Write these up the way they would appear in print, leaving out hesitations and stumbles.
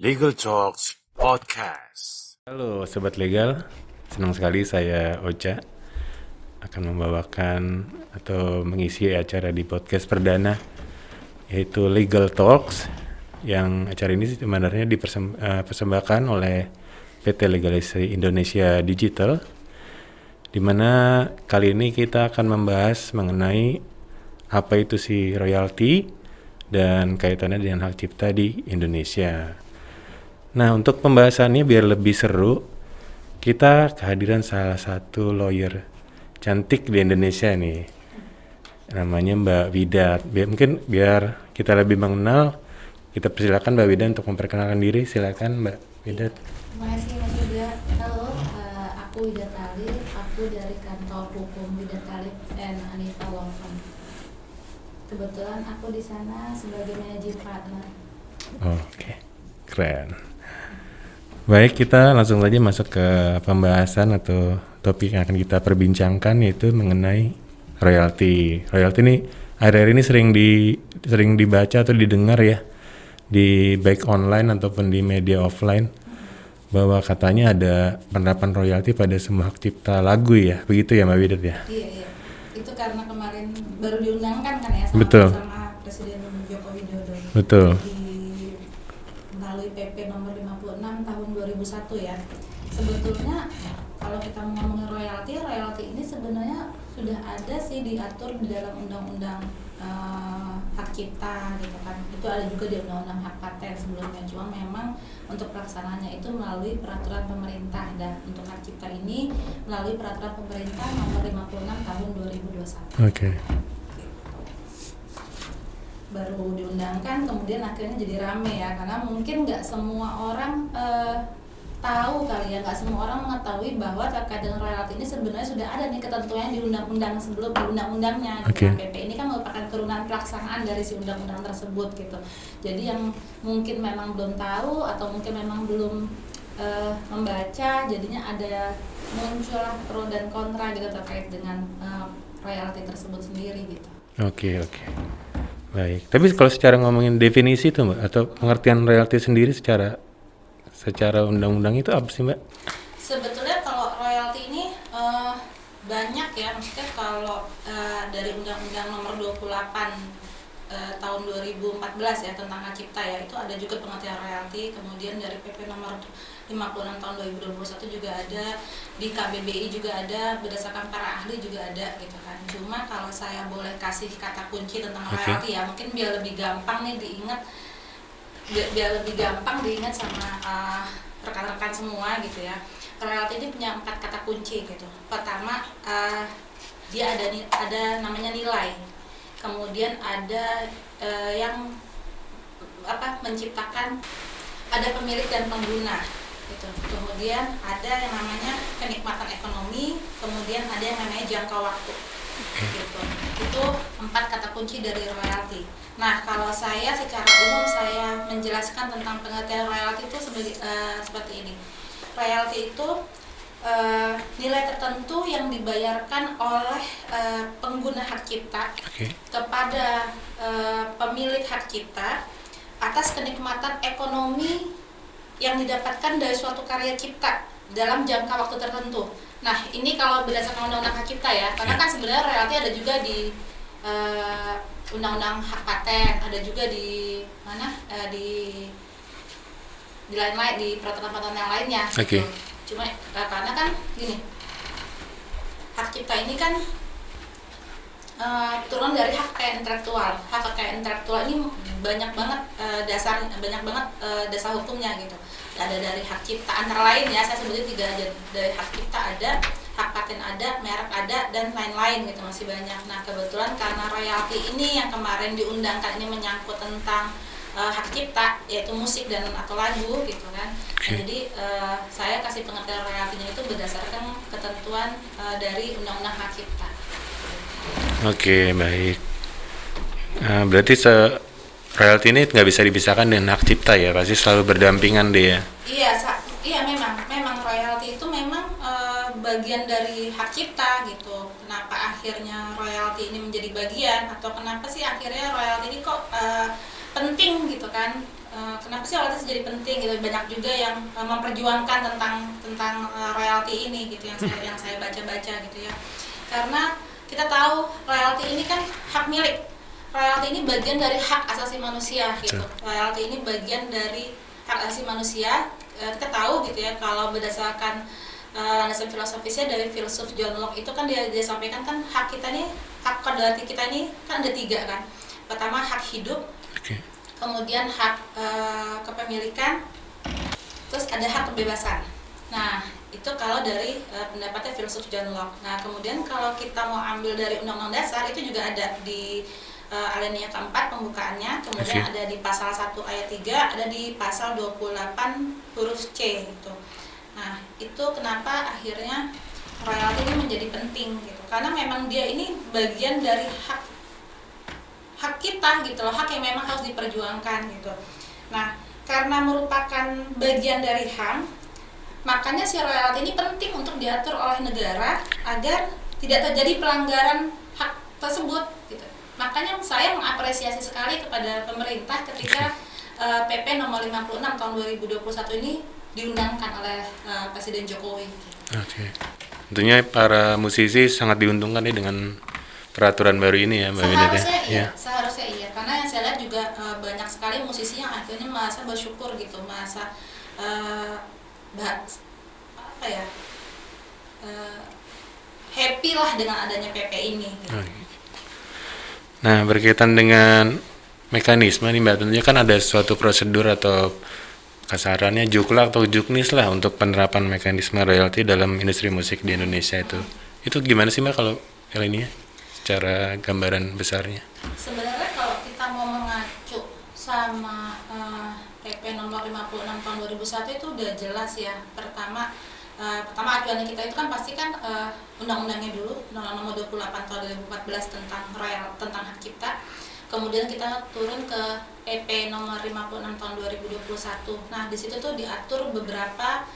Legal Talks Podcast. Halo Sobat Legal, senang sekali saya Ocha akan membawakan atau mengisi acara di podcast perdana yaitu Legal Talks, yang acara ini sebenarnya dipersembahkan oleh PT Legalisasi Indonesia Digital, di mana kali ini kita akan membahas mengenai apa itu si royalti dan kaitannya dengan hak cipta di Indonesia. Nah, untuk pembahasannya biar lebih seru, kita kehadiran salah satu lawyer cantik di Indonesia nih. Namanya Mbak Widat. Mungkin biar kita lebih mengenal, kita persilakan Mbak Widat untuk memperkenalkan diri. Silakan Mbak Widat. Terima kasih Mas Yuda. Halo, aku Widat Talib. Aku dari kantor hukum Widat Talib and Anifa Law Firm. Kebetulan aku di sana sebagai managing partner. Oke, keren. Baik, kita langsung saja masuk ke pembahasan atau topik yang akan kita perbincangkan, yaitu mengenai royalti. Royalti ini akhir-akhir ini sering dibaca atau didengar ya, di baik online ataupun di media offline, bahwa katanya ada penerapan royalti pada semua hak cipta lagu ya, begitu ya Mbak Widat ya? Iya. Itu karena kemarin baru diundangkan kan ya Betul. sama Presiden Joko Widodo. Betul. Melalui PP nomor 56 tahun 2001 ya. Sebetulnya kalau kita ngomongin royalti ini sebenarnya sudah ada sih diatur di dalam undang-undang hak cipta gitu kan. Itu ada juga di undang-undang hak paten sebelumnya. Cuma memang untuk pelaksanaannya itu melalui peraturan pemerintah, dan untuk hak cipta ini melalui peraturan pemerintah nomor 56 tahun 2021. Oke. Baru diundangkan, kemudian akhirnya jadi rame ya, karena mungkin nggak semua orang tahu kali ya, nggak semua orang mengetahui bahwa terkait dengan royalti ini sebenarnya sudah ada nih ketentuannya di undang-undang sebelum, di undang-undangnya. Okay. PP ini kan merupakan turunan pelaksanaan dari si undang-undang tersebut gitu. Jadi yang mungkin memang belum tahu atau mungkin memang belum membaca, jadinya ada muncullah pro dan kontra gitu terkait dengan royalti tersebut sendiri gitu. Oke. Baik, tapi kalau secara ngomongin definisi itu Mbak, atau pengertian royalti sendiri secara undang-undang itu apa sih Mbak? Sebetulnya kalau royalti ini banyak ya, maksudnya kalau dari Undang-Undang Nomor 28 tahun 2014 ya tentang hak cipta ya, itu ada juga pengertian royalti. Kemudian dari PP Nomor 56 tahun 2021 juga ada, di KBBI juga ada, berdasarkan para ahli juga ada gitu kan. Cuma kalau saya boleh kasih kata kunci tentang royalti ya, mungkin biar lebih gampang nih diingat, biar lebih gampang diingat sama rekan-rekan semua gitu ya. Royalti ini punya 4 kata kunci gitu. Pertama, dia ada namanya nilai. Kemudian ada yang menciptakan, ada pemilik dan pengguna gitu. Kemudian ada yang namanya kenikmatan ekonomi, kemudian ada yang namanya jangka waktu gitu. Itu 4 kata kunci dari royalti. Nah, kalau saya secara umum saya menjelaskan tentang pengertian royalti itu seperti ini. Royalti itu nilai tertentu yang dibayarkan oleh pengguna hak cipta kepada pemilik hak cipta atas kenikmatan ekonomi yang didapatkan dari suatu karya cipta dalam jangka waktu tertentu. Nah, ini kalau berdasarkan undang-undang hak cipta ya, karena kan sebenarnya royalti ada juga di undang-undang hak paten, ada juga di di lain-lain, di peraturan-peraturan yang lainnya. Oke. Cuma karena kan gini, hak cipta ini kan turun dari hak kekayaan intelektual. Hak kekayaan intelektual ini banyak banget dasar hukumnya gitu. Ada dari hak cipta, antara lain ya, saya sebutin 3 aja. Dari hak cipta ada, hak paten ada, merek ada, dan lain-lain gitu, masih banyak. Nah, kebetulan karena royalti ini yang kemarin diundangkan ini menyangkut tentang hak cipta, yaitu musik dan atau lagu gitu kan. Jadi saya kasih pengertian royaltinya itu berdasarkan ketentuan dari undang-undang hak cipta. Oke, baik. Berarti royalti ini nggak bisa dipisahkan dengan hak cipta ya, pasti selalu berdampingan deh ya. Iya memang royalti itu memang bagian dari hak cipta gitu. Kenapa akhirnya royalti ini menjadi bagian, atau kenapa sih akhirnya royalti ini kok penting gitu kan kenapa sih royalti jadi penting gitu. Banyak juga yang memperjuangkan tentang royalti ini gitu yang saya baca-baca gitu ya. Karena kita tahu royalti ini kan hak milik. Royalti ini bagian dari hak asasi manusia gitu. Royalti ini bagian dari hak asasi manusia. Kita tahu gitu ya, kalau berdasarkan landasan filosofisnya dari filsuf John Locke itu kan dia sampaikan kan hak kita nih, hak kodratnya kita ini kan ada 3 kan. Pertama hak hidup, kemudian hak kepemilikan, terus ada hak kebebasan. Nah itu kalau dari pendapatnya filsuf John Locke. Nah kemudian kalau kita mau ambil dari Undang-Undang Dasar itu juga ada di alinea keempat pembukaannya, kemudian ada di pasal 1 ayat 3, ada di pasal 28 huruf C gitu. Nah itu kenapa akhirnya royalti ini menjadi penting gitu, karena memang dia ini bagian dari hak kita gitu loh, hak yang memang harus diperjuangkan gitu. Nah karena merupakan bagian dari HAM, makanya si royalti ini penting untuk diatur oleh negara agar tidak terjadi pelanggaran hak tersebut gitu. Makanya saya mengapresiasi sekali kepada pemerintah ketika PP nomor 56 tahun 2021 ini diundangkan oleh Presiden Jokowi. Tentunya para musisi sangat diuntungkan nih dengan peraturan baru ini ya, Mbak Winita. Seharusnya iya, karena yang saya lihat juga banyak sekali musisi yang akhirnya merasa bersyukur gitu, merasa happy lah dengan adanya PP ini gitu. Nah, berkaitan dengan mekanisme nih Mbak, tentunya kan ada suatu prosedur atau kasarannya juklak atau juknis lah untuk penerapan mekanisme royalti dalam industri musik di Indonesia itu. Itu gimana sih Mbak kalau ini ya, secara gambaran besarnya? Sebenarnya kalau kita mau mengacu sama PP nomor 56 tahun 2001 itu udah jelas ya. Pertama acuannya kita itu kan pasti kan undang-undangnya dulu, Undang-Undang nomor 28 tahun 2014 tentang hak cipta. Kemudian kita turun ke PP nomor 56 tahun 2021. Nah, di situ tuh diatur beberapa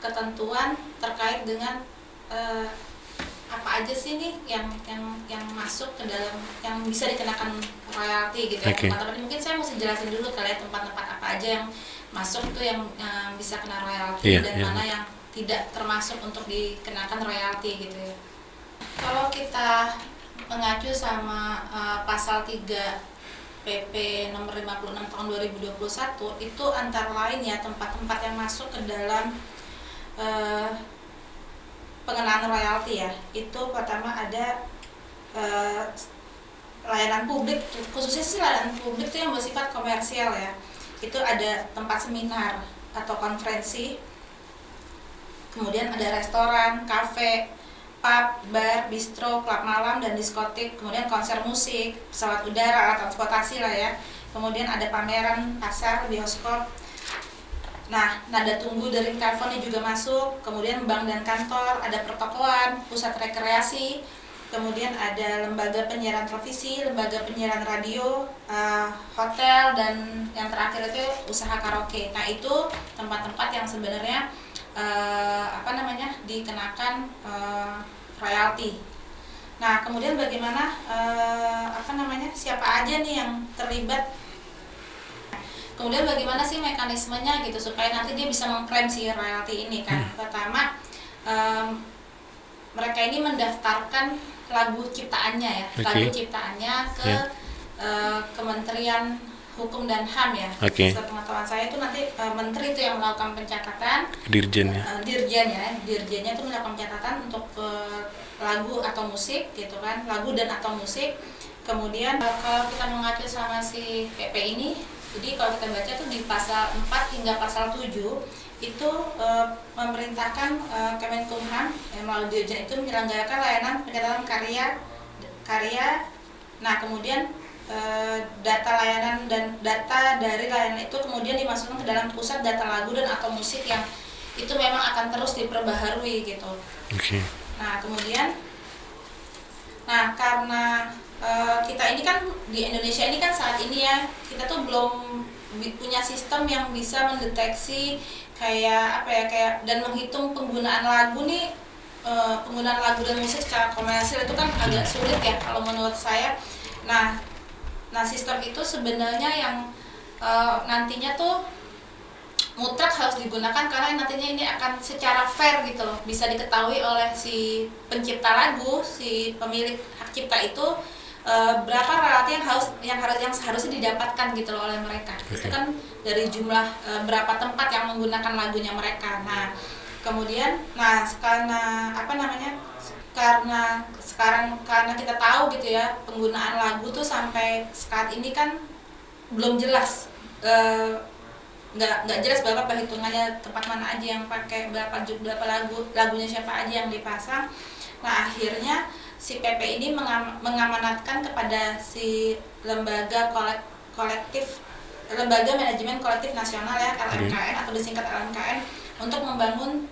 ketentuan terkait dengan apa aja sih nih yang masuk ke dalam yang bisa dikenakan royalti gitu ya. Tempat-tempat mungkin saya mesti jelasin dulu kali ya, tempat-tempat apa aja yang masuk tuh yang bisa kena royalti dan mana yang tidak termasuk untuk dikenakan royalti gitu ya. Kalau kita mengacu sama pasal 3 PP nomor 56 tahun 2021 itu antara lain ya tempat-tempat yang masuk ke dalam pengenaan royalti ya. Itu pertama ada layanan publik, khususnya sih layanan publik itu yang bersifat komersial ya. Itu ada tempat seminar atau konferensi, kemudian ada restoran, kafe, pub, bar, bistro, klub malam, dan diskotik, kemudian konser musik, pesawat udara, alat transportasi lah ya. Kemudian ada pameran, pasar, bioskop. Nah, nada tunggu dari teleponnya juga masuk, kemudian bank dan kantor, ada pertokoan, pusat rekreasi, kemudian ada lembaga penyiaran televisi, lembaga penyiaran radio, hotel, dan yang terakhir itu usaha karaoke. Nah, itu tempat-tempat yang sebenarnya dikenakan royalti. Nah, kemudian bagaimana siapa aja nih yang terlibat? Kemudian bagaimana sih mekanismenya gitu supaya nanti dia bisa mengklaim si royalti ini kan? Pertama, mereka ini mendaftarkan lagu ciptaannya ya, lagu ciptaannya ke Kementerian Hukum dan HAM ya. Sepengetahuan saya itu nanti menteri itu yang melakukan pencatatan. Dirjennya itu melakukan pencatatan untuk lagu atau musik gitu kan, lagu dan atau musik. Kemudian kalau kita mengacu sama si PP ini, jadi kalau kita baca tuh di pasal 4 hingga pasal 7 itu memerintahkan Kemenkumham melalui Dirjen itu menyelenggarakan layanan pencatatan karya. Nah, kemudian data layanan dan data dari layanan itu kemudian dimasukkan ke dalam pusat data lagu dan atau musik yang itu memang akan terus diperbaharui gitu. Nah, kemudian karena kita ini kan di Indonesia ini kan saat ini ya kita tuh belum punya sistem yang bisa mendeteksi kayak dan menghitung penggunaan lagu nih, penggunaan lagu dan musik secara komersil itu kan agak sulit ya kalau menurut saya. Nah Nah, sistem itu sebenarnya yang nantinya tuh mutlak harus digunakan karena nantinya ini akan secara fair gitu loh, bisa diketahui oleh si pencipta lagu, si pemilik hak cipta itu berapa royalti yang seharusnya didapatkan gitu loh oleh mereka. Itu kan dari jumlah berapa tempat yang menggunakan lagunya mereka. Nah, kemudian karena karena kita tahu gitu ya, penggunaan lagu tuh sampai saat ini kan belum jelas, nggak jelas berapa perhitungannya, tempat mana aja yang pakai, berapa lagunya siapa aja yang dipasang. Nah, akhirnya si PP ini mengamanatkan kepada si lembaga manajemen kolektif nasional ya, LMKN atau disingkat LMKN, untuk membangun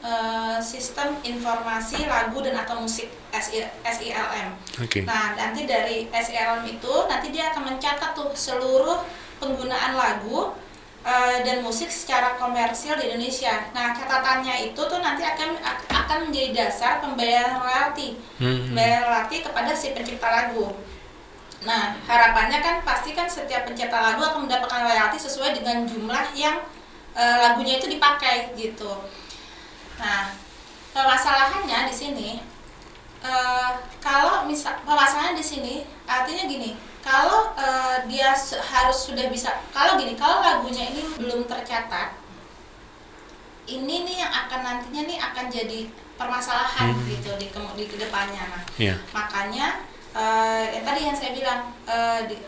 sistem informasi lagu dan atau musik SILM. Nah, nanti dari SILM itu nanti dia akan mencatat tuh seluruh penggunaan lagu dan musik secara komersil di Indonesia. Nah, catatannya itu tuh nanti akan menjadi dasar pembayaran royalti, kepada si pencipta lagu. Nah, harapannya kan pasti kan setiap pencipta lagu akan mendapatkan royalti sesuai dengan jumlah yang lagunya itu dipakai gitu. Nah, permasalahannya di sini, permasalahannya di sini artinya gini. Kalau dia harus sudah bisa, kalau lagunya ini belum tercatat, ini nih yang akan nantinya nih akan jadi permasalahan gitu di kedepannya. Nah, makanya yang tadi yang saya bilang,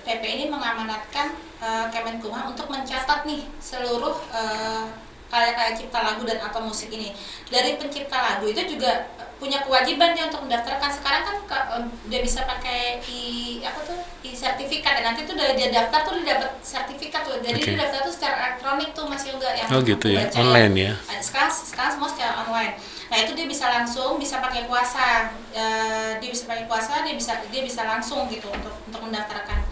PP ini mengamanatkan Kemenkumham untuk mencatat nih seluruh karya-karya cipta lagu dan atau musik ini. Dari pencipta lagu itu juga punya kewajiban dia untuk mendaftarkan. Sekarang kan dia bisa pakai sertifikat, dan nanti tuh dari dia daftar tuh dia dapat sertifikat tuh. Jadi dia daftar tuh secara elektronik tuh, Mas Yoga, yang gitu ya, online ya. Sekarang semua secara online. Nah, itu dia bisa langsung pakai kuasa. Dia bisa langsung gitu untuk mendaftarkan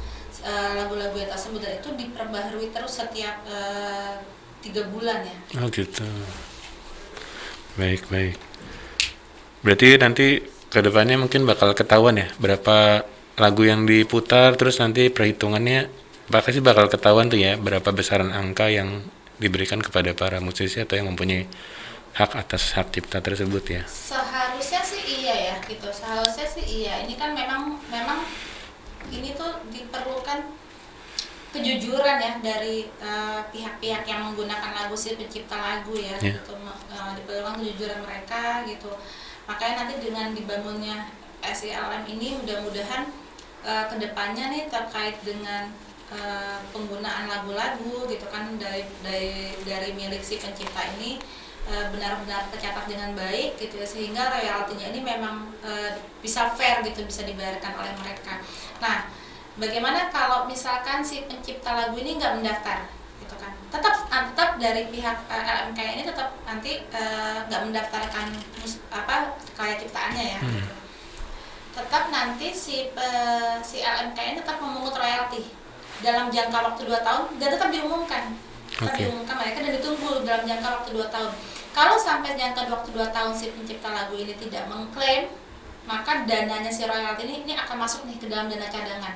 lagu-lagu tersebut, dan itu diperbaharui terus setiap 3 bulan ya. Gitu. Baik. Berarti nanti kedepannya mungkin bakal ketahuan ya berapa lagu yang diputar, terus nanti perhitungannya pasti bakal ketahuan tuh ya berapa besaran angka yang diberikan kepada para musisi atau yang mempunyai hak atas hak cipta tersebut ya. Seharusnya sih iya ya gitu. Ini kan memang ini tuh diperlukan kejujuran ya dari pihak-pihak yang menggunakan lagu, si pencipta lagu ya. Gitu, diperlukan kejujuran mereka gitu. Makanya nanti dengan dibangunnya SILM ini mudah-mudahan kedepannya nih terkait dengan penggunaan lagu-lagu gitu kan dari milik si pencipta ini benar-benar tercatat dengan baik gitu ya, sehingga royaltinya ini memang bisa fair gitu, bisa dibayarkan oleh mereka. Nah, bagaimana kalau misalkan si pencipta lagu ini nggak mendaftar gitu kan? Tetap dari pihak LMK ini tetap nanti nggak mendaftarkan karya ciptaannya ya. Gitu. Tetap nanti si LMK ini tetap memungut royalti dalam jangka waktu 2 tahun, dan tetap diumumkan. Diumumkan mereka dan ditunggu dalam jangka waktu 2 tahun. Kalau sampai jangka waktu 2 tahun si pencipta lagu ini tidak mengklaim, maka dananya si royalti ini akan masuk nih ke dalam dana cadangan.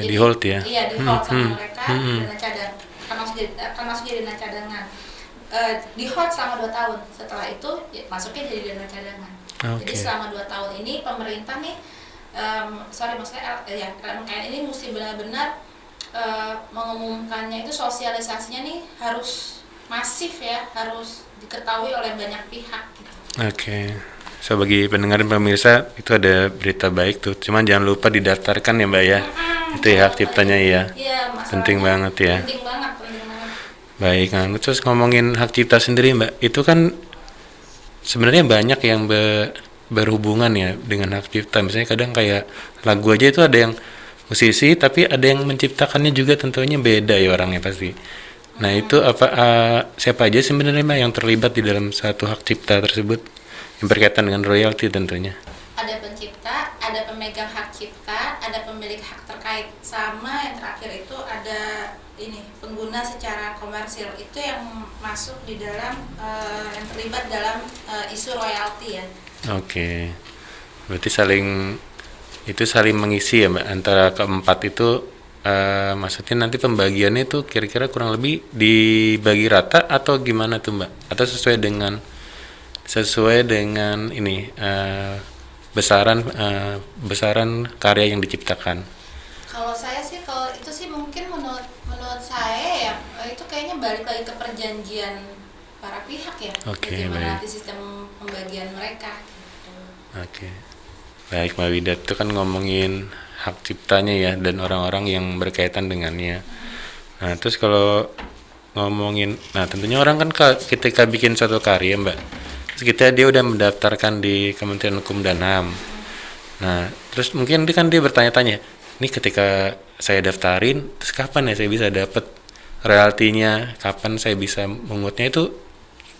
Di hold ya? Iya, di hold sama mereka, dana cadangan akan masuk jadi dana cadangan. Di hold selama 2 tahun. Setelah itu masuknya jadi dana cadangan. Jadi selama 2 tahun ini pemerintah nih, LMKN ini mesti benar-benar mengumumkannya itu, sosialisasinya nih harus masif ya, harus diketahui oleh banyak pihak gitu. So bagi pendengar dan pemirsa, itu ada berita baik tuh, cuman jangan lupa didaftarkan ya Mbak ya. Itu ya hak ciptanya ya. Penting banget ya. Penting banget. Baik, nah terus ngomongin hak cipta sendiri Mbak, itu kan sebenarnya banyak yang berhubungan ya dengan hak cipta. Misalnya kadang kayak lagu aja itu ada yang musisi, tapi ada yang menciptakannya juga, tentunya beda ya orangnya pasti. Nah itu siapa aja sebenarnya Mbak yang terlibat di dalam satu hak cipta tersebut yang berkaitan dengan royalti tentunya? Ada pencipta, ada pemegang hak cipta, ada pemilik hak terkait, sama yang terakhir itu ada pengguna secara komersil, itu yang masuk di dalam yang terlibat dalam isu royalti ya. Berarti saling mengisi ya Mbak, antara keempat itu maksudnya nanti pembagiannya itu kira-kira kurang lebih dibagi rata atau gimana tuh Mbak? Atau sesuai dengan ini besaran karya yang diciptakan? Kalau saya sih, kalau itu sih mungkin menurut saya ya, itu kayaknya balik lagi ke perjanjian para pihak ya. Oke, Bagaimana baik. nanti sistem pembagian mereka gitu. Oke. Baik Mbak Wida, itu kan ngomongin hak ciptanya ya dan orang-orang yang berkaitan dengannya. Nah, terus kalau ngomongin, nah tentunya orang kan ketika bikin suatu karya Mbak, terus dia udah mendaftarkan di Kementerian Hukum dan HAM. Nah, terus mungkin dia bertanya-tanya, ini ketika saya daftarin, terus kapan ya saya bisa dapat royaltinya, kapan saya bisa mengutnya itu,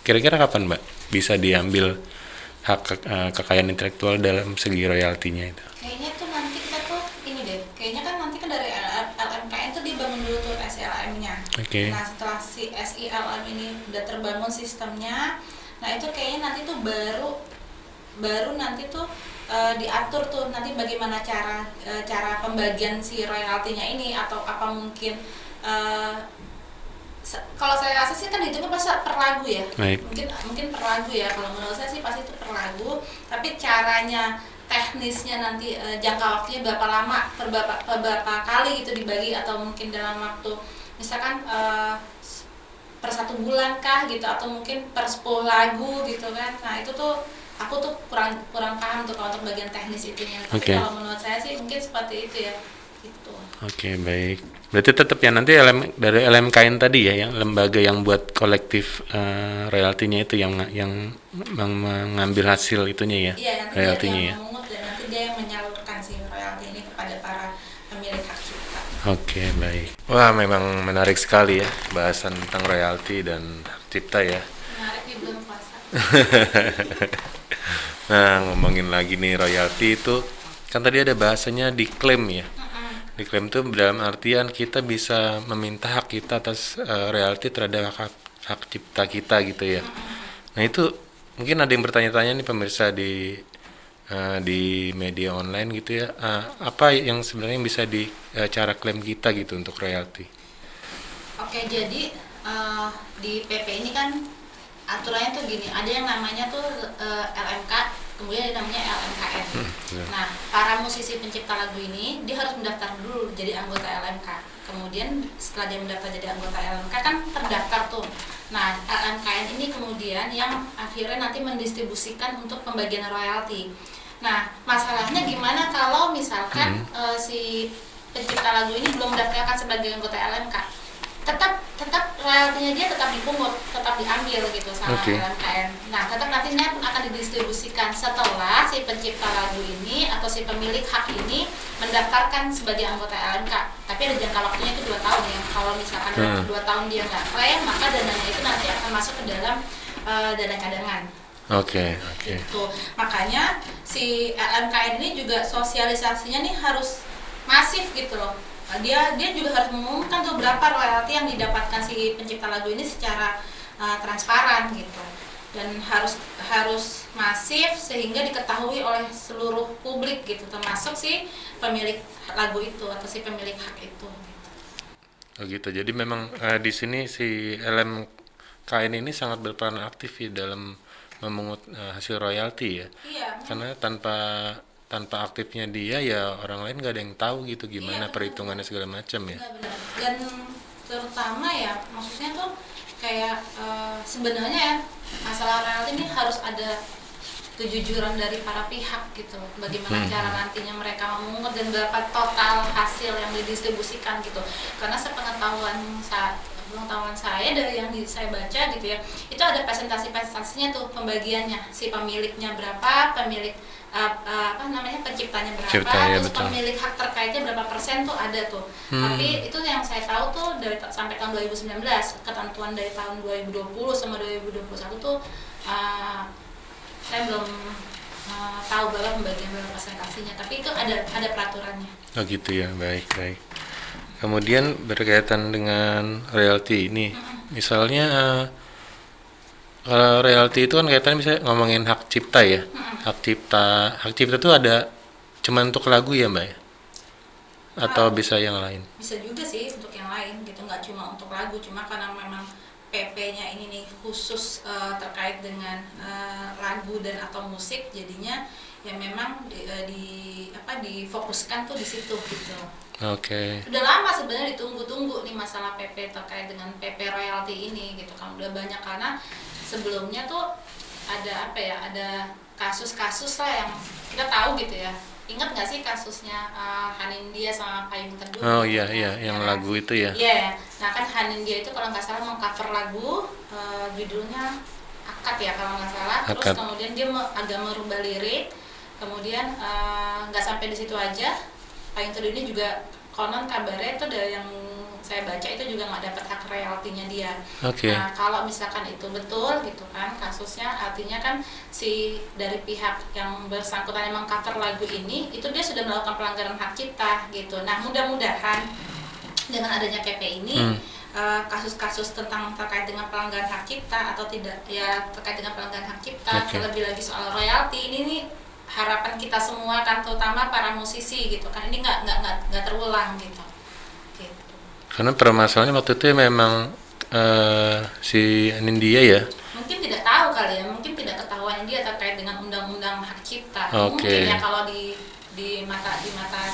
kira-kira kapan Mbak bisa diambil kekayaan intelektual dalam segi royaltinya itu? Kayaknya tuh nanti kita tuh ini deh, kayaknya kan nanti kan dari LMKN tuh dibangun dulu tuh SLM-nya. Oke. Nah setelah si SILM ini udah terbangun sistemnya, nah itu kayaknya nanti tuh baru nanti tuh diatur tuh nanti bagaimana cara pembagian si royaltinya ini, atau apa mungkin kalau saya rasa sih kan hitungnya pasti per lagu ya. Baik. Mungkin per lagu ya, kalau menurut saya sih pasti itu per lagu, tapi caranya teknisnya nanti jangka waktunya berapa lama, per berapa kali gitu dibagi, atau mungkin dalam waktu misalkan per 1 bulan kah gitu, atau mungkin per 10 lagu gitu kan. Nah itu tuh aku tuh kurang paham tuh kalau untuk bagian teknis itunya. Tapi Oke. kalau menurut saya sih mungkin seperti itu ya gitu. Oke, baik. Berarti tetap ya nanti dari LMKN tadi ya, yang lembaga yang buat kolektif royaltinya itu yang mengambil hasil itunya ya, Iya, nanti dia royaltinya ya. yang memungut dan nanti dia yang menyalurkan si royalti ini kepada para pemilik hak cipta. Oke, baik. Wah, memang menarik sekali ya bahasan tentang royalti dan hak cipta ya. Menarik di bulan puasa. Nah, ngomongin lagi nih royalti itu, kan tadi ada bahasanya diklaim ya. Diklaim itu dalam artian kita bisa meminta hak kita atas royalti terhadap hak cipta kita gitu ya. Nah itu mungkin ada yang bertanya-tanya nih pemirsa di media online gitu ya, apa yang sebenarnya bisa cara klaim kita gitu untuk royalti? Oke, jadi di PP ini kan aturannya tuh gini, ada yang namanya tuh LMK, kemudian ada namanya LMKN. Nah, para musisi pencipta lagu ini dia harus mendaftar dulu jadi anggota LMK. Kemudian setelah dia mendaftar jadi anggota LMK kan terdaftar tuh. Nah, LMKN ini kemudian yang akhirnya nanti mendistribusikan untuk pembagian royalti. Nah, masalahnya gimana kalau misalkan si pencipta lagu ini belum mendaftarkan sebagai anggota LMK? tetap royaltinya dia tetap dipungut, tetap diambil gitu sama LMKN. Nah, tetap nantinya pun akan didistribusikan setelah si pencipta lagu ini atau si pemilik hak ini mendaftarkan sebagai anggota LMK. Tapi ada jangka waktunya itu 2 tahun ya. Kalau misalkan dalam 2 tahun dia nggak klaim, maka dananya itu nanti akan masuk ke dalam dana cadangan. Oke. Gitu. Makanya si LMKN ini juga sosialisasinya nih harus masif gitu loh. Dia juga harus mengumumkan tuh berapa royalti yang didapatkan si pencipta lagu ini secara transparan gitu, dan harus masif sehingga diketahui oleh seluruh publik gitu, termasuk si pemilik lagu itu atau si pemilik hak itu gitu. Oh gitu. Jadi memang di sini si LMKN ini sangat berperan aktif ya dalam memungut hasil royalti ya. Iya. Karena tanpa aktifnya dia ya orang lain gak ada yang tahu gitu gimana perhitungannya segala macam ya. Benar. Dan terutama ya maksudnya tuh kayak sebenarnya ya masalah royalti ini harus ada kejujuran dari para pihak gitu, bagaimana cara nantinya mereka memungut dan berapa total hasil yang didistribusikan gitu. Karena sepengetahuan saya dari yang saya baca gitu ya, itu ada presentasinya tuh pembagiannya, si pemiliknya berapa, penciptanya berapa, terus betul. pemilik hak terkaitnya berapa persen tuh ada tuh. Tapi itu yang saya tahu tuh dari sampai tahun 2019, ketentuan dari tahun 2020 sama 2021 tuh saya belum tahu berapa pembagian berapa presentasinya, tapi itu ada peraturannya. Oh gitu ya, baik. Kemudian berkaitan dengan royalti ini, misalnya kalau royalti itu kan kaitannya bisa ngomongin hak cipta ya. Hak cipta itu ada cuma untuk lagu ya Mbak ya? atau bisa yang lain? Bisa juga sih untuk yang lain gitu, nggak cuma untuk lagu, cuma karena memang PP-nya ini nih khusus terkait dengan lagu dan atau musik, jadinya ya memang difokuskan tuh di situ gitu. Oke. Udah lama sebenarnya ditunggu-tunggu nih masalah PP terkait dengan PP royalti ini gitu kan, udah banyak, karena sebelumnya tuh ada ada kasus-kasus lah yang kita tahu gitu ya. Ingat nggak sih kasusnya Hanindya sama Payung Teduh? Oh gitu iya kan? iya, yang lagu itu ya. Iya, nah kan Hanindya itu kalau nggak salah mengcover lagu judulnya Akad ya kalau nggak salah. Terus Akad. kemudian dia agak merubah lirik, kemudian nggak sampai di situ aja. Payung Teduh ini juga konon kabarnya itu dari yang saya baca itu juga nggak dapat hak royaltinya dia. Oke. Nah kalau misalkan itu betul gitu kan kasusnya, artinya kan si dari pihak yang bersangkutan yang mengcover lagu ini itu dia sudah melakukan pelanggaran hak cipta gitu. Nah mudah-mudahan dengan adanya PP ini kasus-kasus tentang terkait dengan pelanggaran hak cipta atau tidak ya terkait dengan pelanggaran hak cipta, terlebih lagi soal royalti ini nih harapan kita semua kan, terutama para musisi gitu kan, ini nggak terulang gitu. Karena permasalahannya waktu itu memang si Anindya ya. Mungkin tidak tahu kali ya, mungkin tidak ketahuan dia terkait dengan undang-undang hak cipta. Oke. Mungkin ya kalau di mata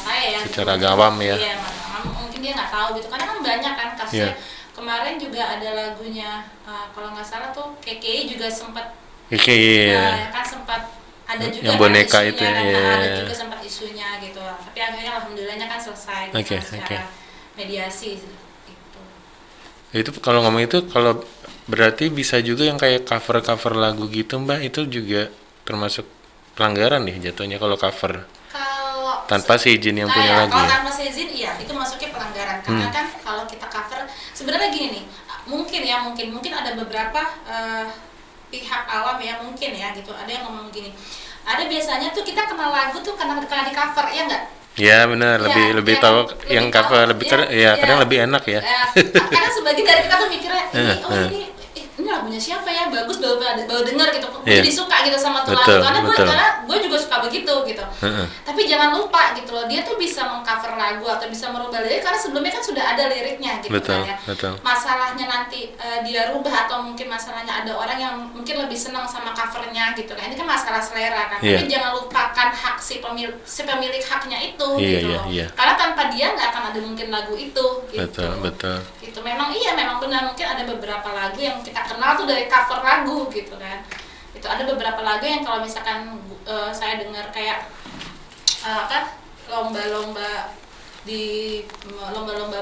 saya ya. Secara gawam ya. Iya, mungkin dia nggak tahu gitu. Karena kan banyak kan kasusnya. Yeah. Kemarin juga ada lagunya kalau nggak salah tuh KKI juga sempat. Iya. Kan sempat ada juga yang kan boneka isunya, itu kan, ya. ada juga sempat isunya gitu. Tapi akhirnya alhamdulillahnya kan selesai gitu, secara mediasi gitu. Itu kalau ngomong itu, kalau berarti bisa juga yang kayak cover lagu gitu Mbak, itu juga termasuk pelanggaran nih jatuhnya kalau cover. Kalau tanpa si izin yang punya lagu kalau ya? tanpa si izin iya itu masuknya pelanggaran, karena kan kalau kita cover sebenarnya gini nih, mungkin ada beberapa pihak awam ya mungkin ya gitu, ada yang ngomong gini, ada biasanya tuh kita kenal lagu tuh karena di cover, ya enggak? Ya benar, Ya, lebih ya, tahu lebih yang tahu, cover lebih kadang lebih enak ya. Karena sebagian dari kita tuh mikirnya ini lagunya siapa ya, bagus, baru dengar gitu, jadi suka gitu sama tuh lagu, karena gue juga suka begitu gitu. Tapi jangan lupa gitu loh, dia tuh bisa mengcover lagu atau bisa merubah lirik karena sebelumnya kan sudah ada liriknya gitu kan ya. Masalahnya nanti dia rubah atau mungkin masalahnya ada orang yang mungkin lebih senang sama covernya gitu kan, ini kan masalah selera kan. Tapi jangan lupakan hak si pemilik haknya itu gitu loh. Karena tanpa dia nggak akan ada mungkin lagu itu gitu. Betul. Gitu. Memang benar, mungkin ada beberapa lagu yang kita kenal tuh dari cover lagu gitu kan. Itu ada beberapa lagu yang kalau misalkan saya dengar kayak lomba-lomba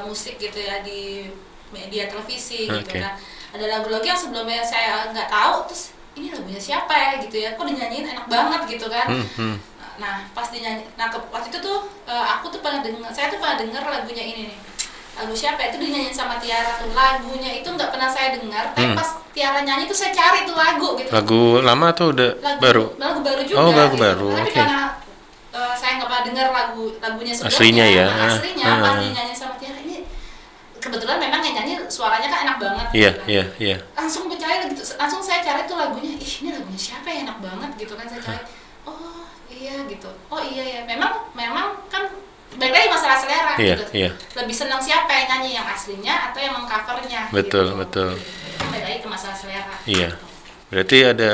musik gitu ya di media televisi gitu kan. Ada lagu-lagu yang sebelumnya saya nggak tahu, terus ini lagunya siapa ya gitu ya, kok dinyanyiin enak banget gitu kan. Nah pas dinyanyi, waktu itu tuh saya tuh pernah dengar lagunya ini nih, lagu siapa itu dinyanyiin sama Tiara tuh, lagunya itu nggak pernah saya dengar, tapi pas Tiara nyanyi tuh saya cari tuh lagu gitu. Lagu lama atau udah baru? Lagu baru juga. Oh lagu gitu. baru. Tapi karena saya nggak pernah dengar lagunya sebelumnya. Aslinya ya. Aslinya pas dinyanyiin sama Tiara ini, kebetulan memang yang nyanyi suaranya kan enak banget. Iya. Langsung langsung saya cari tuh lagunya, ini lagunya siapa ya, enak banget gitu kan, saya cari. Oh iya gitu. Oh iya ya. Memang kan baik lagi masalah selera gitu. Lebih senang siapa yang nyanyi, yang aslinya atau yang mengcovernya. Betul. Baik lagi ke masalah selera. Iya. Berarti ada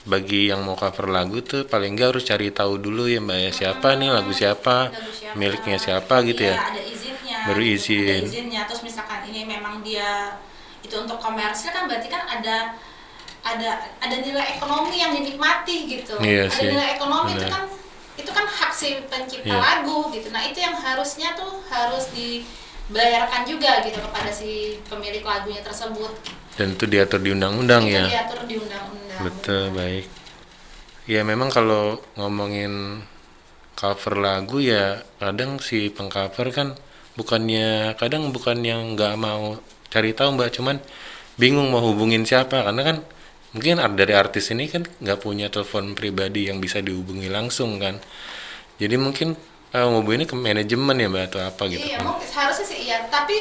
bagi yang mau cover lagu tuh paling nggak harus cari tahu dulu ya Mbak ya, siapa nih lagu siapa, miliknya siapa gitu ya. Ada izinnya. Baru izin. Ada izinnya. Terus misalkan ini memang dia itu untuk komersil kan berarti kan ada nilai ekonomi yang dinikmati gitu. Ada nilai ekonomi itu kan hak si pencipta lagu gitu. Nah, itu yang harusnya tuh harus dibayarkan juga gitu kepada si pemilik lagunya tersebut. Dan itu diatur di undang-undang ya. Diatur di undang-undang. Betul, baik. Ya memang kalau ngomongin cover lagu ya kadang si pengcover kan bukan yang nggak mau cari tahu Mbak, cuman bingung mau hubungin siapa, karena kan mungkin dari artis ini kan nggak punya telepon pribadi yang bisa dihubungi langsung kan, jadi mungkin ngubunginnya ke manajemen ya Mbak atau apa gitu. Iya, harusnya sih iya, tapi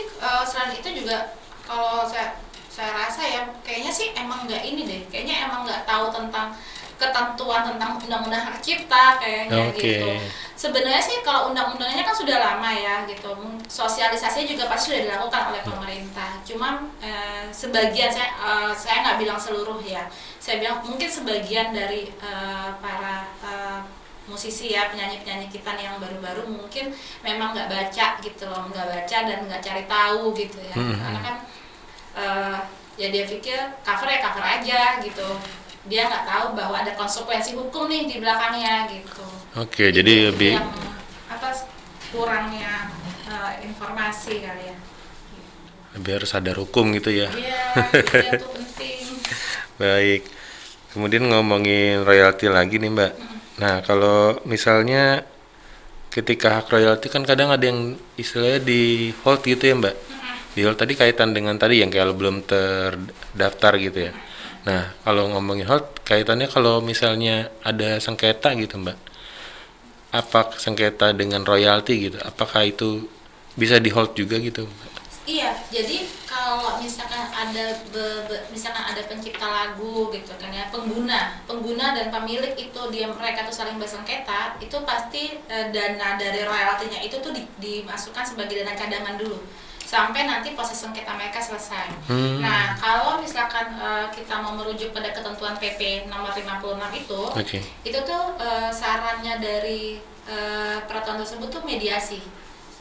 selain itu juga kalau saya rasa ya kayaknya sih emang nggak tahu tentang ketentuan tentang undang-undang hak cipta kayaknya gitu. Sebenarnya sih kalau undang-undangnya kan sudah lama ya gitu, sosialisasinya juga pasti sudah dilakukan oleh pemerintah. Cuma sebagian saya nggak bilang seluruh ya, saya bilang mungkin sebagian dari para musisi ya, penyanyi-penyanyi kita nih yang baru-baru mungkin memang nggak baca gitu loh, nggak baca dan nggak cari tahu gitu ya, karena kan ya dia pikir cover ya cover aja gitu, dia nggak tahu bahwa ada konsekuensi hukum nih di belakangnya gitu. Oke, jadi lebih yang kurangnya informasi kali ya. harus sadar hukum gitu ya. Iya, itu penting. Baik. Kemudian ngomongin royalti lagi nih Mbak. Nah, kalau misalnya ketika hak royalti kan kadang ada yang istilahnya di hold gitu ya Mbak. Di hold tadi kaitan dengan tadi yang kalau belum terdaftar gitu ya. Nah, kalau ngomongin hold kaitannya kalau misalnya ada sengketa gitu Mbak. Apa sengketa dengan royalti gitu? Apakah itu bisa di hold juga gitu? Iya, jadi kalau misalkan ada pencipta lagu gitu kan ya, pengguna dan pemilik itu mereka tuh saling bersengketa, itu pasti dana dari royaltinya itu tuh dimasukkan sebagai dana cadangan dulu sampai nanti proses sengketa mereka selesai. Nah, kalau misalkan kita mau merujuk pada ketentuan PP nomor 56 itu tuh sarannya dari peraturan tersebut tuh mediasi.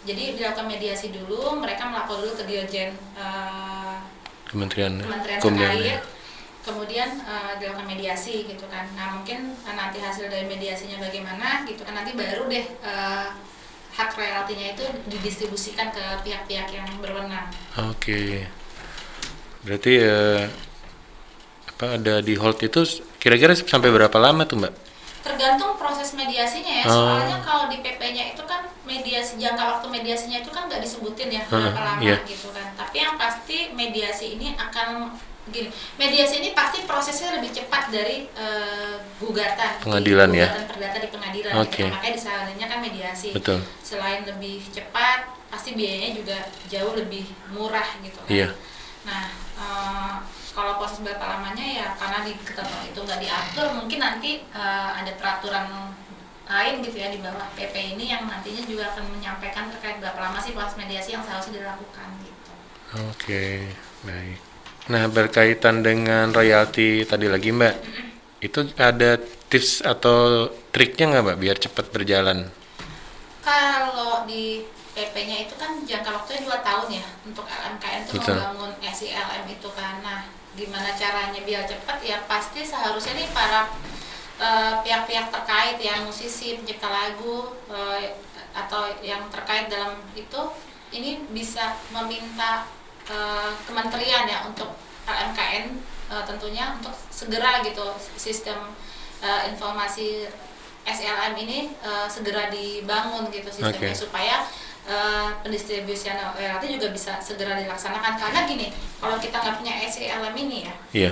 Jadi dilakukan mediasi dulu, mereka melapor dulu ke Dirjen Kementerian terkait, kemudian dilakukan mediasi gitu kan. Nah mungkin nanti hasil dari mediasinya bagaimana gitu kan, nanti baru deh hak royaltinya itu didistribusikan ke pihak-pihak yang berwenang. Oke. Berarti ada di hold itu kira-kira sampai berapa lama tuh Mbak? Tergantung proses mediasinya ya, soalnya kalau di PP-nya itu kan jangka waktu mediasinya itu kan nggak disebutin ya berapa lama gitu kan. Tapi yang pasti mediasi ini mediasi ini pasti prosesnya lebih cepat dari gugatan pengadilan perdata di pengadilan. Okay. Makanya disarankannya kan mediasi. Betul. Selain lebih cepat, pasti biayanya juga jauh lebih murah gitu kan. Iya. Nah, kalau proses berapa lamanya ya karena di ketentuan itu nggak diatur, mungkin nanti ada peraturan lain gitu ya di bawah PP ini yang nantinya juga akan menyampaikan terkait berapa lama sih proses mediasi yang seharusnya dilakukan gitu. Oke, baik. Nah, berkaitan dengan royalti tadi lagi Mbak, itu ada tips atau triknya nggak Mbak biar cepat berjalan? Kalau di PP-nya itu kan jangka waktunya 2 tahun ya untuk LMKN itu membangun SILM itu kan. Nah, gimana caranya biar cepat ya pasti seharusnya nih para pihak-pihak terkait ya, musisi, pencipta lagu atau yang terkait dalam itu ini bisa meminta kementerian ya untuk LMKN tentunya untuk segera gitu sistem informasi SLM ini segera dibangun gitu sistemnya supaya pendistribusian royalti juga bisa segera dilaksanakan. Karena gini, kalau kita nggak punya SLM ini ya,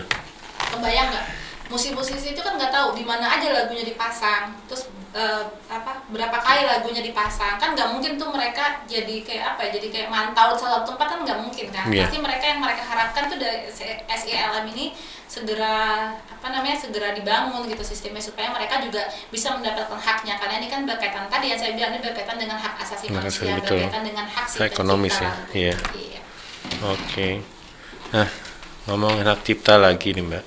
kebayang nggak, musisi itu kan nggak tahu di mana aja lagunya dipasang, terus berapa kali lagunya dipasang, kan nggak mungkin tuh mereka jadi kayak mantau satu tempat, kan nggak mungkin kan. Pasti mereka harapkan tuh dari SILM ini segera dibangun gitu sistemnya supaya mereka juga bisa mendapatkan haknya, karena ini kan berkaitan tadi yang saya bilang, ini berkaitan dengan hak asasi manusia, berkaitan dengan hak si ekonomis pencipta. Ya. Iya. Oke. Nah, ngomongin hak cipta lagi nih Mbak.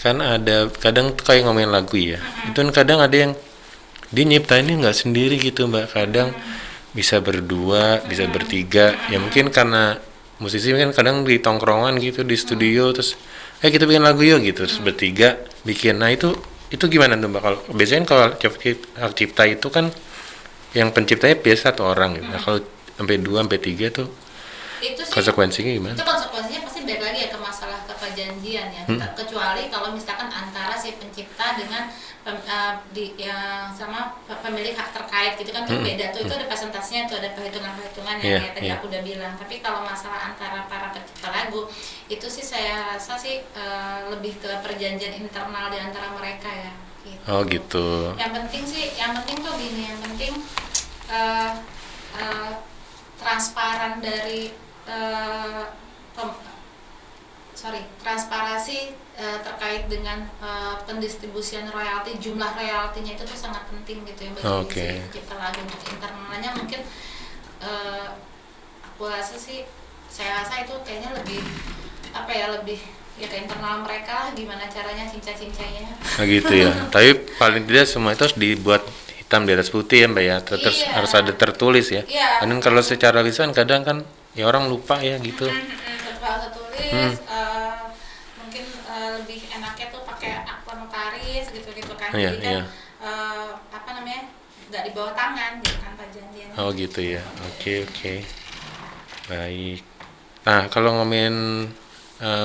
Kan ada kadang tuh kayak ngomongin lagu ya. Itu kan kadang ada yang dia nyiptainnya nggak sendiri gitu Mbak. Kadang bisa berdua, bisa bertiga. Ya mungkin karena musisi kan kadang di tongkrongan gitu di studio terus kita bikin lagu yuk gitu terus bertiga bikin. Nah itu gimana tuh Mbak? Kalau biasanya kalau hak cipta itu kan yang penciptanya biasa satu orang gitu. Nah kalau sampai 2 sampai 3 tuh itu sih, konsekuensinya gimana? Itu konsekuensinya pasti balik lagi ya ke masalah keperjanjian ya. Kecuali kalau misalkan antara si pencipta dengan sama pemilik hak terkait gitu kan, beda tuh, itu ada presentasinya, itu ada perhitungan yang kayak tadi aku udah bilang. Tapi kalau masalah antara para pencipta lagu itu sih saya rasa sih lebih ke perjanjian internal di antara mereka ya gitu. Oh gitu. Yang penting tuh gini, yang penting transparan dari transparansi terkait dengan pendistribusian royalti, jumlah royaltinya itu tuh sangat penting gitu ya bagi si pencipta lagu. Untuk internalnya mungkin aku rasa sih, saya rasa itu kayaknya lebih lebih ya ke internal mereka lah, gimana caranya cincanya. Nah gitu ya. Tapi paling tidak semua itu harus dibuat hitam di atas putih ya Mbak ya. Terus harus ada tertulis ya. Karena kalau secara lisan kadang kan ya orang lupa ya gitu. Tertulis, mungkin lebih enaknya tuh pakai akta notaris gitu kan. Jadi kan nggak di bawah tangan gitu kan perjanjiannya. Oh gitu ya. Oke. Baik. Nah kalau ngomongin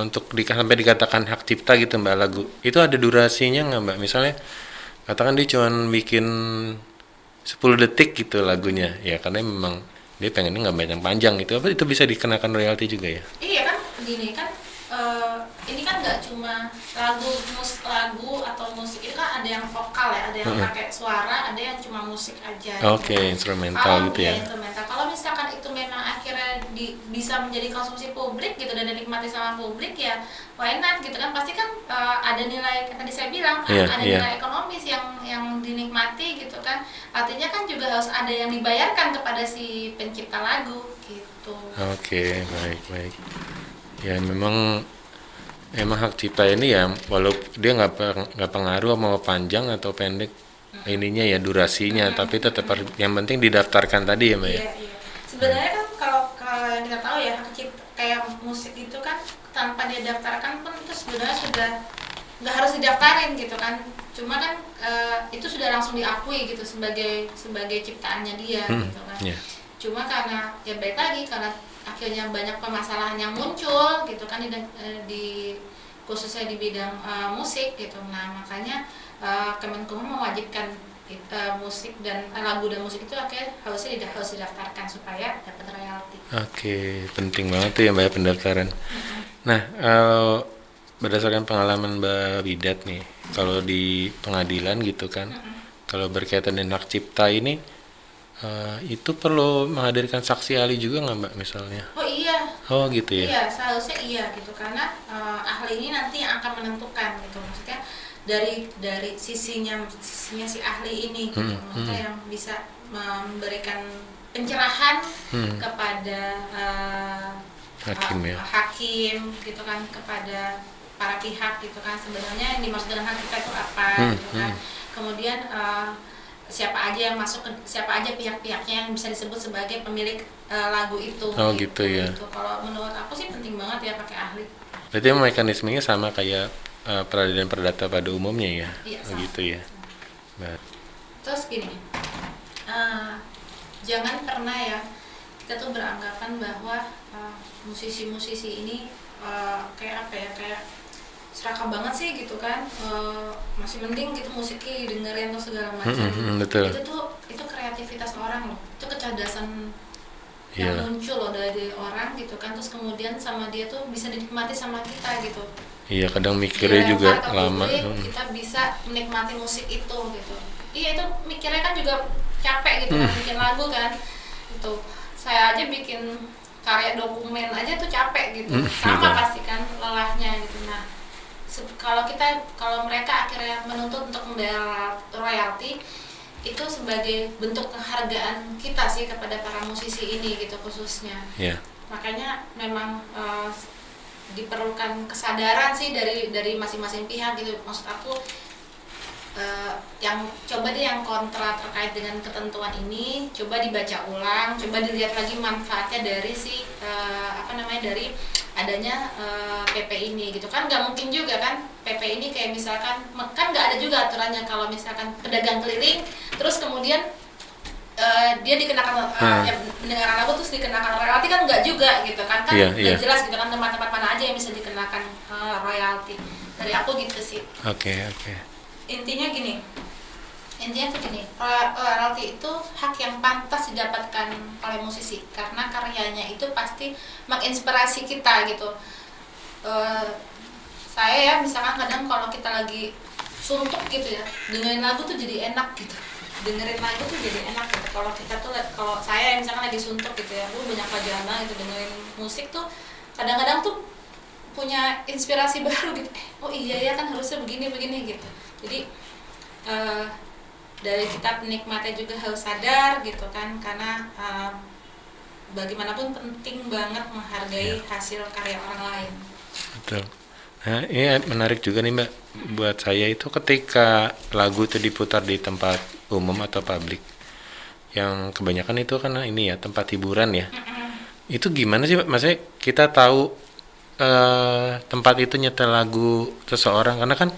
untuk sampai dikatakan hak cipta gitu Mbak lagu, itu ada durasinya nggak Mbak? Misalnya katakan dia cuma bikin 10 detik gitu lagunya, ya karena memang dia pengennya nggak panjang gitu, apa itu bisa dikenakan royalti juga ya? Iya kan, gini kan, ini kan nggak cuma lagu atau musik, itu kan ada yang vokal ya, ada yang pakai suara, ada yang cuma musik aja. Oke, instrumental gitu ya. Instrumental. Kalau misalkan itu memang akhirnya bisa menjadi konsumsi publik gitu dan dinikmati sama publik ya, why not gitu kan? Pasti kan ada nilai, tadi saya bilang ada nilai ekonomis yang dinikmati gitu kan. Artinya kan juga harus ada yang dibayarkan kepada si pencipta lagu gitu. Oke, baik. Ya memang hak cipta ini ya, walaupun dia nggak pengaruh mau panjang atau pendek ininya ya durasinya, tapi tetap yang penting didaftarkan tadi ya Mbak ya. Iya. Sebenarnya kan kalau yang kita tahu ya, hak cipta kayak musik itu kan tanpa dia daftarkan pun itu sebenarnya sudah nggak harus didaftarin gitu kan. Cuma kan itu sudah langsung diakui gitu sebagai ciptaannya dia gitu kan. Cuma karena ya baik lagi karena akhirnya banyak permasalahan yang muncul gitu kan di khususnya di bidang musik gitu. Nah makanya Kemenkumham mewajibkan musik dan lagu dan musik itu akhirnya harus didaftarkan supaya dapat royalti. Oke, penting banget tuh ya Mbak pendaftaran. Nah berdasarkan pengalaman Mbak Widat nih, kalau di pengadilan gitu kan, kalau berkaitan dengan hak cipta ini itu perlu menghadirkan saksi ahli juga nggak Mbak misalnya? Oh iya. Oh gitu ya? Iya, seharusnya iya gitu karena ahli ini nanti yang akan menentukan gitu, maksudnya dari sisinya si ahli ini gitu, maksudnya yang bisa memberikan pencerahan kepada hakim gitu kan, kepada para pihak gitu kan, sebenarnya yang dimaksud dengan hak cipta itu apa gitu kan. Kemudian siapa aja pihak-pihaknya yang bisa disebut sebagai pemilik lagu itu. Oh gitu ya. Gitu. Kalau menurut aku sih penting banget ya pakai ahli. Berarti mekanismenya sama kayak peradilan perdata pada umumnya ya? Iya, gitu ya. Terus gini, jangan pernah ya kita tuh beranggapan bahwa musisi-musisi ini kayak serakah banget sih gitu kan, masih mending gitu musiknya dengerin tuh segala macam. Betul. Itu kreativitas orang loh, itu kecerdasan yang muncul loh dari orang gitu kan, terus kemudian sama dia tuh bisa dinikmati sama kita gitu. Iya, kadang mikirnya juga lama. Kita bisa menikmati musik itu gitu. Iya, itu mikirnya kan juga capek gitu kan, bikin lagu kan. Itu saya aja bikin karya dokumen aja tuh capek gitu. Sama pasti kan lelahnya gitu. Nah, kalau mereka akhirnya menuntut untuk membayar royalti, itu sebagai bentuk penghargaan kita sih kepada para musisi ini gitu khususnya. Makanya memang diperlukan kesadaran sih dari masing-masing pihak gitu. Maksud aku yang kontra terkait dengan ketentuan ini coba dibaca ulang, coba dilihat lagi manfaatnya dari dari adanya PP ini gitu kan. Nggak mungkin juga kan PP ini kayak misalkan kan nggak ada juga aturannya kalau misalkan pedagang keliling terus kemudian dia dikenakan mendengarkan lagu terus dikenakan royalti, kan nggak juga gitu kan nggak jelas gitu kan tempat-tempat mana aja yang bisa dikenakan royalti. Dari aku gitu sih. Oke. Intinya tuh gini, royalti itu hak yang pantas didapatkan oleh musisi karena karyanya itu pasti menginspirasi kita gitu. Saya ya misalkan kadang kalau kita lagi suntuk gitu ya, dengerin lagu tuh jadi enak gitu. Kalau saya misalkan lagi suntuk gitu ya, banyak pelajaran gitu dengerin musik tuh kadang-kadang tuh punya inspirasi baru gitu. Oh iya ya kan harusnya begini gitu. Jadi dari kita penikmatnya juga harus sadar gitu kan, karena bagaimanapun penting banget menghargai hasil karya orang lain. Betul. Nah, ini menarik juga nih Mbak. Buat saya itu ketika lagu itu diputar di tempat umum atau publik, yang kebanyakan itu kan ini ya tempat hiburan ya. Itu gimana sih Mbak? Maksudnya kita tahu tempat itu nyetel lagu seseorang, karena kan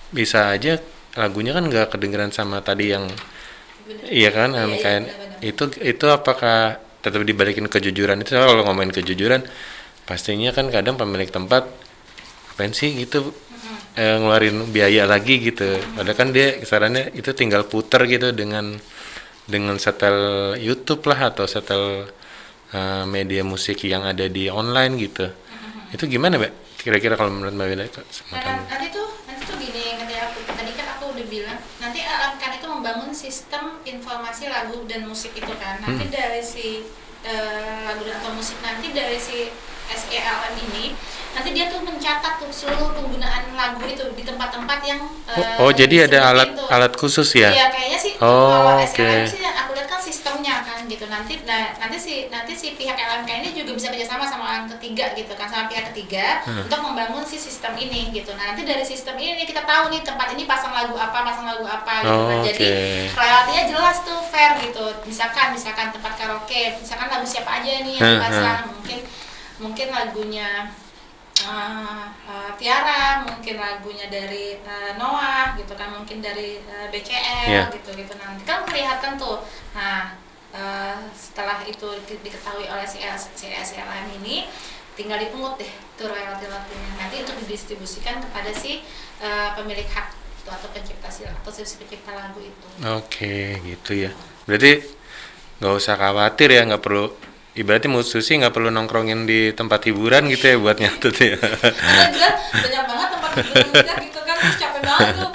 bisa aja lagunya kan nggak kedengeran sama tadi yang Bener. iya kan, Iya, kayak benar-benar. itu apakah tetap dibalikin kejujuran itu? Kalau ngomongin kejujuran, pastinya kan kadang pemilik tempat apain sih gitu ngeluarin biaya lagi gitu. Padahal kan dia sarannya itu tinggal puter gitu dengan setel YouTube lah atau setel media musik yang ada di online gitu. Itu gimana Mbak? Kira-kira kalau menurut Mbak Wida semacam Nanti tuh gini, tadi kan aku udah bilang, nanti akan itu membangun sistem informasi lagu dan musik itu kan. Nanti dari si lagu dan atau musik nanti dari si SELM ini, nanti dia tuh mencatat tuh seluruh penggunaan lagu itu di tempat-tempat yang jadi ada disebutin tuh. alat khusus ya? Iya kayaknya sih Oh, kalau oke. SLM sih yang aku lihat kan sistemnya kan gitu. Nanti si pihak LMK ini juga bisa kerjasama sama orang ketiga gitu kan, sama pihak ketiga untuk membangun si sistem ini gitu. Nah nanti dari sistem ini nih kita tahu nih tempat ini pasang lagu apa gitu. Oh, Nah, jadi oke. royaltinya jelas tuh fair gitu. Misalkan tempat karaoke, misalkan lagu siapa aja nih yang dipasang, mungkin lagunya Tiara, mungkin lagunya dari Noah gitu kan, mungkin dari BCL gitu nanti kan kelihatan tuh. Nah setelah itu diketahui oleh si SLM ini, tinggal dipungut deh tuh royalti-royaltinya, nanti untuk didistribusikan kepada si pemilik hak itu, atau pencipta atau si pencipta lagu itu. Oke, gitu ya. Berarti nggak usah khawatir ya, nggak perlu, ibaratnya musisi nggak perlu nongkrongin di tempat hiburan gitu ya buat nyatut ya. Karena banyak banget tempat hiburan kita gitu kan, capek banget tuh.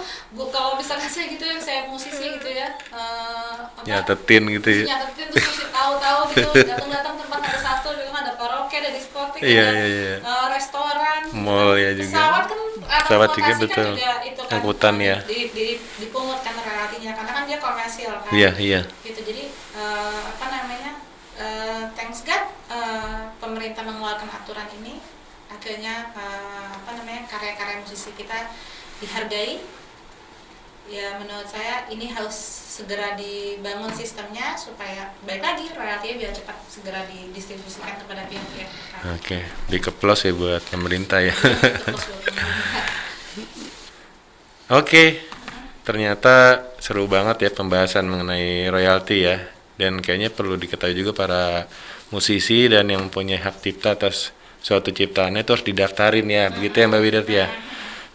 Kalau misalkan saya gitu ya, saya musisi gitu ya, Nyatetin gitu ya. nyatetin terus mesti tahu-tahu gitu, datang tempat ada satu gitu kan, ada karaoke, ada diskotik, Iya, ada iya. restoran, Mall ya juga. pesawat kan, Pesawat juga transportasi betul. kan juga itu kan Angkutan ya. dipungut kan royaltinya, karena kan dia komersil kan. Iya. Gitu, jadi thanks God pemerintah mengeluarkan aturan ini, akhirnya karya-karya musisi kita dihargai. Ya menurut saya ini harus segera dibangun sistemnya supaya baik lagi royaltinya biar cepat segera didistribusikan kepada pihak-pihak. Oke, dikeplos ya buat pemerintah ya. Oke, ternyata seru banget ya pembahasan mengenai royalti ya. Dan kayaknya perlu diketahui juga para musisi dan yang mempunyai hak cipta atas suatu ciptaannya itu harus didaftarin ya. Begitu ya Mbak Widat ya.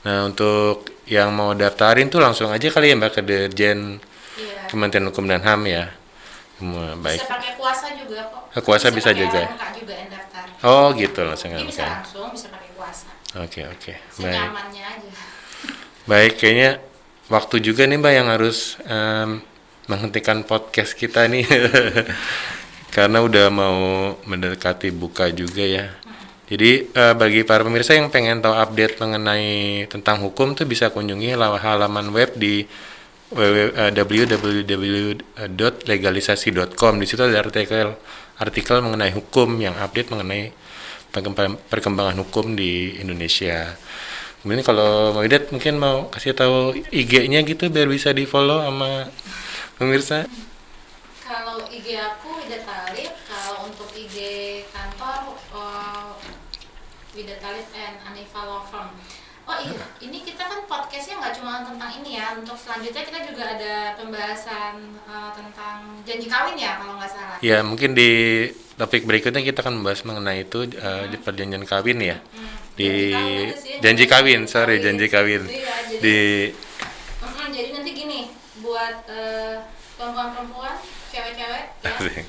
Nah untuk yang mau daftarin tuh langsung aja kali ya Mbak ke Dirjen Kementerian Hukum dan HAM ya. Baik. Bisa pakai kuasa juga kok. Kuasa bisa juga. LMK juga yang daftar. Oh gitu langsung Ini bisa kan. langsung, bisa pakai kuasa. Oke. Baik. Senyamannya aja. Baik, kayaknya waktu juga nih Mbak yang harus menghentikan podcast kita nih. Karena udah mau mendekati buka juga ya. Jadi bagi para pemirsa yang pengen tahu update mengenai tentang hukum tuh bisa kunjungi halaman web di www.legalisasi.com. Di situ ada artikel mengenai hukum yang update mengenai perkembangan hukum di Indonesia. Kemudian kalau Mbak Widat mungkin mau kasih tahu IG-nya gitu biar bisa di-follow sama pemirsa. Kalau IG aku Widat Talib, kalau untuk IG kantor Widat Talib and Anifa Law Firm. Oh iya, ini kita kan podcastnya nggak cuma tentang ini ya. Untuk selanjutnya kita juga ada pembahasan tentang janji kawin ya kalau nggak salah. Ya mungkin di topik berikutnya kita akan membahas mengenai itu di perjanjian kawin ya. Di janji kawin. Iya, Di jadi nanti gini buat perempuan-perempuan, cewek-cewek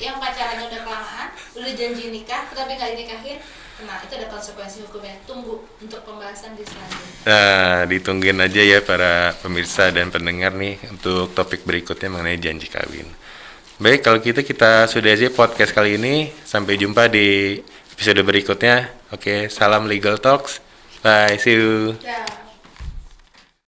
yang pacarannya udah kelamaan, udah janji nikah tapi nggak dinikahin, nah itu ada konsekuensi hukumnya. Tunggu untuk pembahasan di selanjutnya. Nah, ditungguin aja ya para pemirsa dan pendengar nih untuk topik berikutnya mengenai janji kawin. Baik, kalau gitu kita sudah aja podcast kali ini. Sampai jumpa di episode berikutnya. Oke, salam Legal Talks. Bye, see you. Ya.